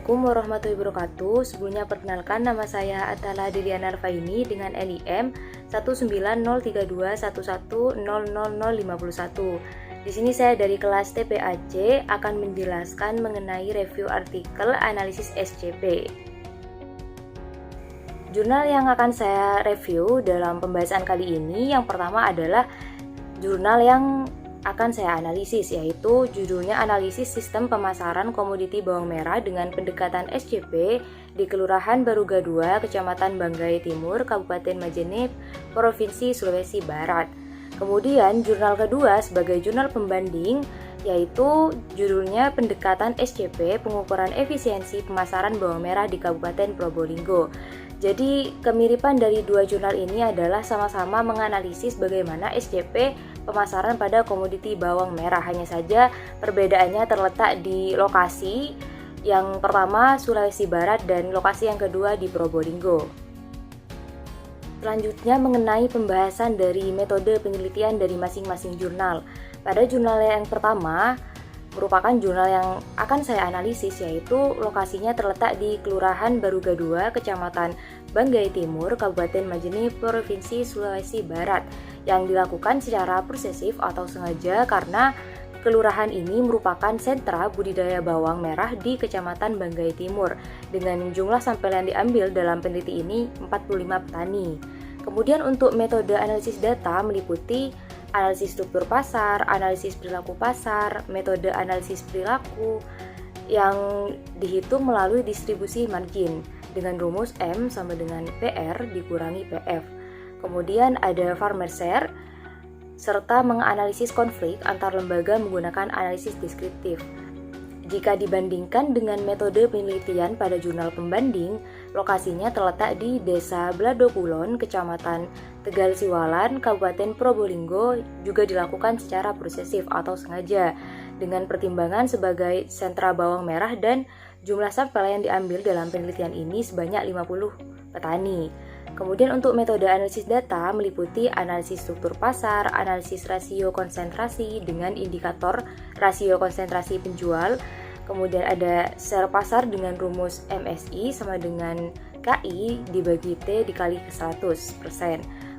Assalamualaikum warahmatullahi wabarakatuh. Sebelumnya perkenalkan, nama saya Atala Diliana Arfaini dengan NIM 1903211000051. Di sini saya dari kelas TPAC akan menjelaskan mengenai review artikel analisis SCP. Jurnal yang akan saya review dalam pembahasan kali ini yang pertama adalah jurnal yang akan saya analisis, yaitu judulnya Analisis Sistem Pemasaran Komoditi Bawang Merah dengan Pendekatan SCP di Kelurahan Baruga 2, Kecamatan Banggai Timur, Kabupaten Majene, Provinsi Sulawesi Barat. Kemudian jurnal kedua sebagai jurnal pembanding, yaitu judulnya Pendekatan SCP Pengukuran Efisiensi Pemasaran Bawang Merah di Kabupaten Probolinggo. Jadi kemiripan dari dua jurnal ini adalah sama-sama menganalisis bagaimana SCP pemasaran pada komoditi bawang merah. Hanya saja perbedaannya terletak di lokasi, yang pertama Sulawesi Barat dan lokasi yang kedua di Probolinggo. Selanjutnya mengenai pembahasan dari metode penelitian dari masing-masing jurnal. Pada jurnal yang pertama merupakan jurnal yang akan saya analisis, yaitu lokasinya terletak di Kelurahan Baruga 2, Kecamatan Banggai Timur, Kabupaten Majene, Provinsi Sulawesi Barat, yang dilakukan secara prosesif atau sengaja karena kelurahan ini merupakan sentra budidaya bawang merah di Kecamatan Banggai Timur dengan jumlah sampel yang diambil dalam peneliti ini 45 petani. Kemudian untuk metode analisis data meliputi analisis struktur pasar, analisis perilaku pasar, metode analisis perilaku yang dihitung melalui distribusi margin dengan rumus M sama dengan PR dikurangi PF. Kemudian ada farmer share, serta menganalisis konflik antar lembaga menggunakan analisis deskriptif. Jika dibandingkan dengan metode penelitian pada jurnal pembanding, lokasinya terletak di Desa Blado Kulon, Kecamatan Tegal Siwalan, Kabupaten Probolinggo, juga dilakukan secara prosesif atau sengaja dengan pertimbangan sebagai sentra bawang merah dan jumlah sampel yang diambil dalam penelitian ini sebanyak 50 petani. Kemudian untuk metode analisis data meliputi analisis struktur pasar, analisis rasio konsentrasi dengan indikator rasio konsentrasi penjual, kemudian ada share pasar dengan rumus MSI sama dengan KI dibagi T dikali ke 100%.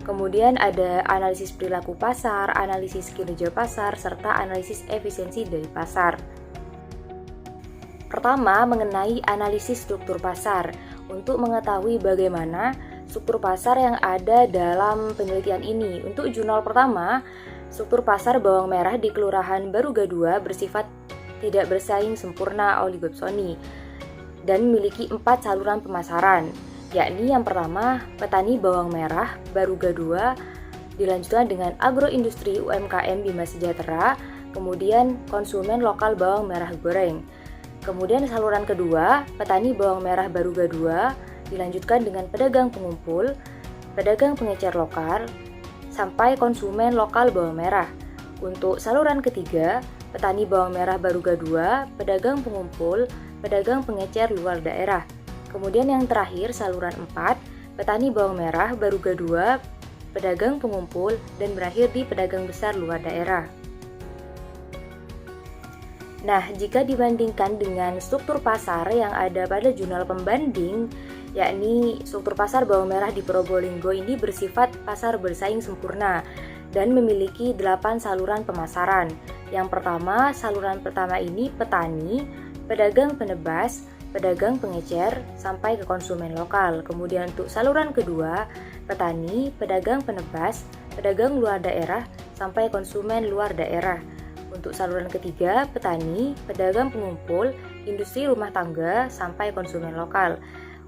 Kemudian ada analisis perilaku pasar, analisis kinerja pasar, serta analisis efisiensi dari pasar. Pertama, mengenai analisis struktur pasar. Untuk mengetahui bagaimana struktur pasar yang ada dalam penelitian ini. Untuk jurnal pertama, struktur pasar bawang merah di Kelurahan Baruga 2 bersifat tidak bersaing sempurna oligopsoni dan memiliki 4 saluran pemasaran, yakni yang pertama petani bawang merah Baruga 2, dilanjutkan dengan agroindustri UMKM Bima Sejahtera, kemudian konsumen lokal bawang merah goreng. Kemudian saluran kedua, petani bawang merah Baruga 2, dilanjutkan dengan pedagang pengumpul, pedagang pengecer lokal, sampai konsumen lokal bawang merah. Untuk saluran ketiga, petani bawang merah Baruga 2, pedagang pengumpul, pedagang pengecer luar daerah. Kemudian yang terakhir, saluran 4, petani bawang merah Baruga 2, pedagang pengumpul, dan berakhir di pedagang besar luar daerah. Nah, jika dibandingkan dengan struktur pasar yang ada pada jurnal pembanding, yakni struktur pasar bawang merah di Probolinggo ini bersifat pasar bersaing sempurna dan memiliki 8 saluran pemasaran. Yang pertama, saluran pertama ini petani, pedagang penebas, pedagang pengecer, sampai ke konsumen lokal. Kemudian untuk saluran kedua, petani, pedagang penebas, pedagang luar daerah, sampai konsumen luar daerah. Untuk saluran ketiga, petani, pedagang pengumpul, industri rumah tangga, sampai konsumen lokal.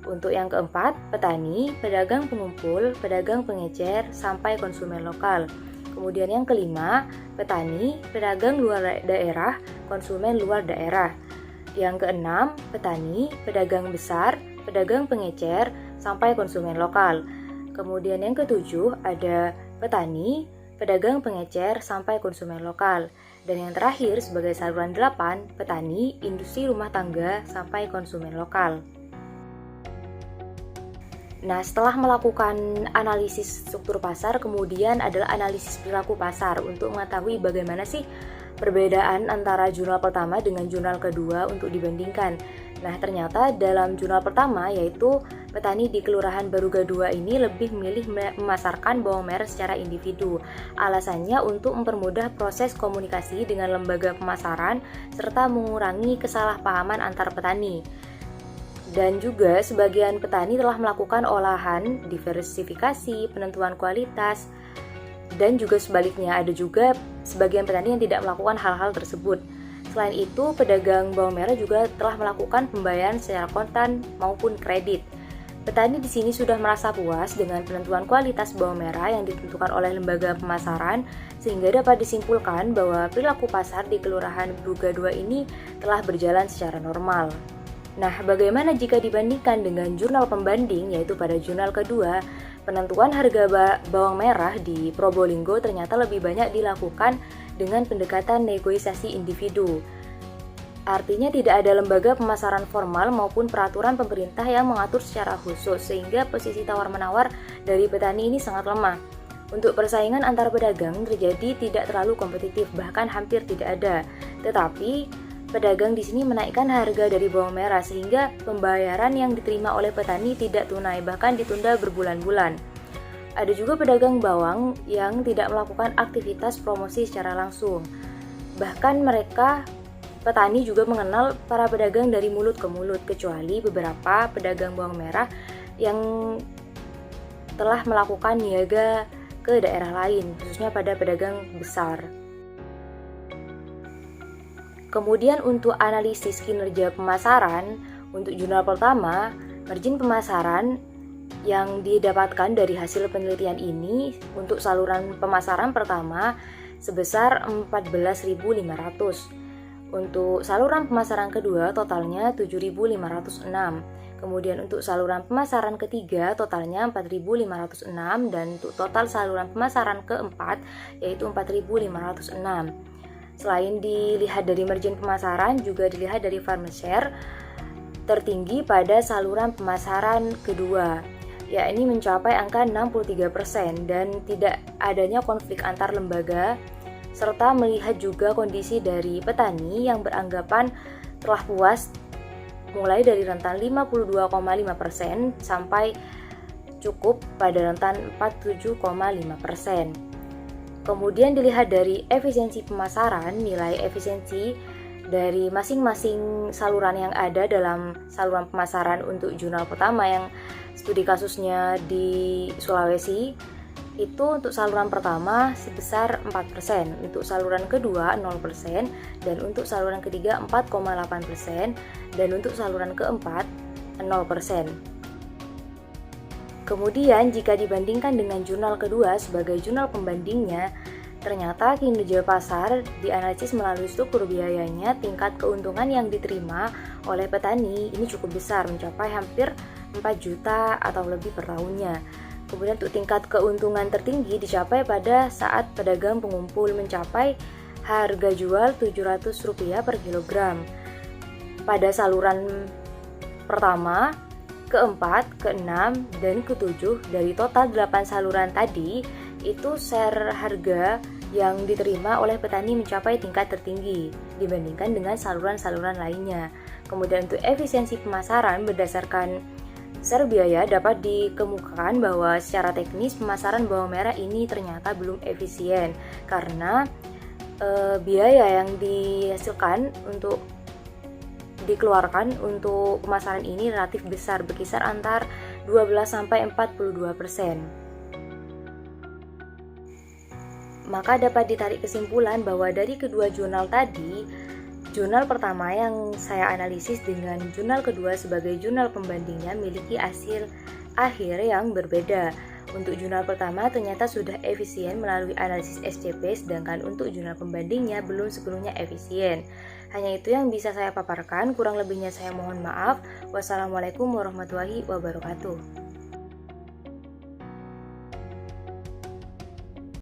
Untuk yang keempat, petani, pedagang pengumpul, pedagang pengecer, sampai konsumen lokal. Kemudian yang kelima, petani, pedagang luar daerah, konsumen luar daerah. Yang keenam, petani, pedagang besar, pedagang pengecer, sampai konsumen lokal. Kemudian yang ketujuh, ada petani, pedagang pengecer, sampai konsumen lokal. Dan yang terakhir sebagai saluran 8, petani, industri rumah tangga, sampai konsumen lokal. Nah, setelah melakukan analisis struktur pasar, kemudian adalah analisis perilaku pasar untuk mengetahui bagaimana sih perbedaan antara jurnal pertama dengan jurnal kedua untuk dibandingkan. Nah, ternyata dalam jurnal pertama, yaitu petani di Kelurahan Baruga 2 ini lebih memilih memasarkan bawang merah secara individu. Alasannya untuk mempermudah proses komunikasi dengan lembaga pemasaran serta mengurangi kesalahpahaman antar petani. Dan juga sebagian petani telah melakukan olahan, diversifikasi, penentuan kualitas, dan juga sebaliknya ada juga sebagian petani yang tidak melakukan hal-hal tersebut. Selain itu, pedagang bawang merah juga telah melakukan pembayaran secara kontan maupun kredit. Petani di sini sudah merasa puas dengan penentuan kualitas bawang merah yang ditentukan oleh lembaga pemasaran, sehingga dapat disimpulkan bahwa perilaku pasar di Kelurahan Baruga 2 ini telah berjalan secara normal. Nah, bagaimana jika dibandingkan dengan jurnal pembanding, yaitu pada jurnal kedua, penentuan harga bawang merah di Probolinggo ternyata lebih banyak dilakukan dengan pendekatan negosiasi individu. Artinya tidak ada lembaga pemasaran formal maupun peraturan pemerintah yang mengatur secara khusus, sehingga posisi tawar-menawar dari petani ini sangat lemah. Untuk persaingan antar pedagang terjadi tidak terlalu kompetitif, bahkan hampir tidak ada. Tetapi pedagang di sini menaikkan harga dari bawang merah sehingga pembayaran yang diterima oleh petani tidak tunai, bahkan ditunda berbulan-bulan. Ada juga pedagang bawang yang tidak melakukan aktivitas promosi secara langsung. Bahkan petani juga mengenal para pedagang dari mulut ke mulut, kecuali beberapa pedagang bawang merah yang telah melakukan niaga ke daerah lain, khususnya pada pedagang besar. Kemudian untuk analisis kinerja pemasaran, untuk jurnal pertama, margin pemasaran yang didapatkan dari hasil penelitian ini untuk saluran pemasaran pertama sebesar 14.500. Untuk saluran pemasaran kedua totalnya 7.506. Kemudian untuk saluran pemasaran ketiga totalnya 4.506 dan untuk total saluran pemasaran keempat yaitu 4.506. Selain dilihat dari margin pemasaran, juga dilihat dari farmer share tertinggi pada saluran pemasaran kedua, yakni mencapai angka 63% dan tidak adanya konflik antar lembaga, serta melihat juga kondisi dari petani yang beranggapan telah puas mulai dari rentan 52,5% sampai cukup pada rentan 47,5%. Kemudian dilihat dari efisiensi pemasaran, nilai efisiensi dari masing-masing saluran yang ada dalam saluran pemasaran untuk jurnal pertama yang studi kasusnya di Sulawesi, itu untuk saluran pertama sebesar 4%, untuk saluran kedua 0%, dan untuk saluran ketiga 4,8%, dan untuk saluran keempat 0%. Kemudian jika dibandingkan dengan jurnal kedua sebagai jurnal pembandingnya, ternyata kinerja pasar dianalisis melalui struktur biayanya. Tingkat keuntungan yang diterima oleh petani ini cukup besar, mencapai hampir 4 juta atau lebih per tahunnya. Kemudian untuk tingkat keuntungan tertinggi dicapai pada saat pedagang pengumpul mencapai harga jual Rp700 per kilogram. Pada saluran pertama, keempat, keenam, dan ketujuh dari total 8 saluran tadi, itu share harga yang diterima oleh petani mencapai tingkat tertinggi dibandingkan dengan saluran-saluran lainnya. Kemudian untuk efisiensi pemasaran berdasarkan share biaya dapat dikemukakan bahwa secara teknis pemasaran bawang merah ini ternyata belum efisien karena biaya yang dihasilkan untuk dikeluarkan untuk pemasaran ini relatif besar, berkisar antar 12-42%. Maka dapat ditarik kesimpulan bahwa dari kedua jurnal tadi, jurnal pertama yang saya analisis dengan jurnal kedua sebagai jurnal pembandingnya memiliki hasil akhir yang berbeda. Untuk jurnal pertama ternyata sudah efisien melalui analisis SCP, sedangkan untuk jurnal pembandingnya belum sepenuhnya efisien. Hanya itu yang bisa saya paparkan, kurang lebihnya saya mohon maaf. Wassalamualaikum warahmatullahi wabarakatuh.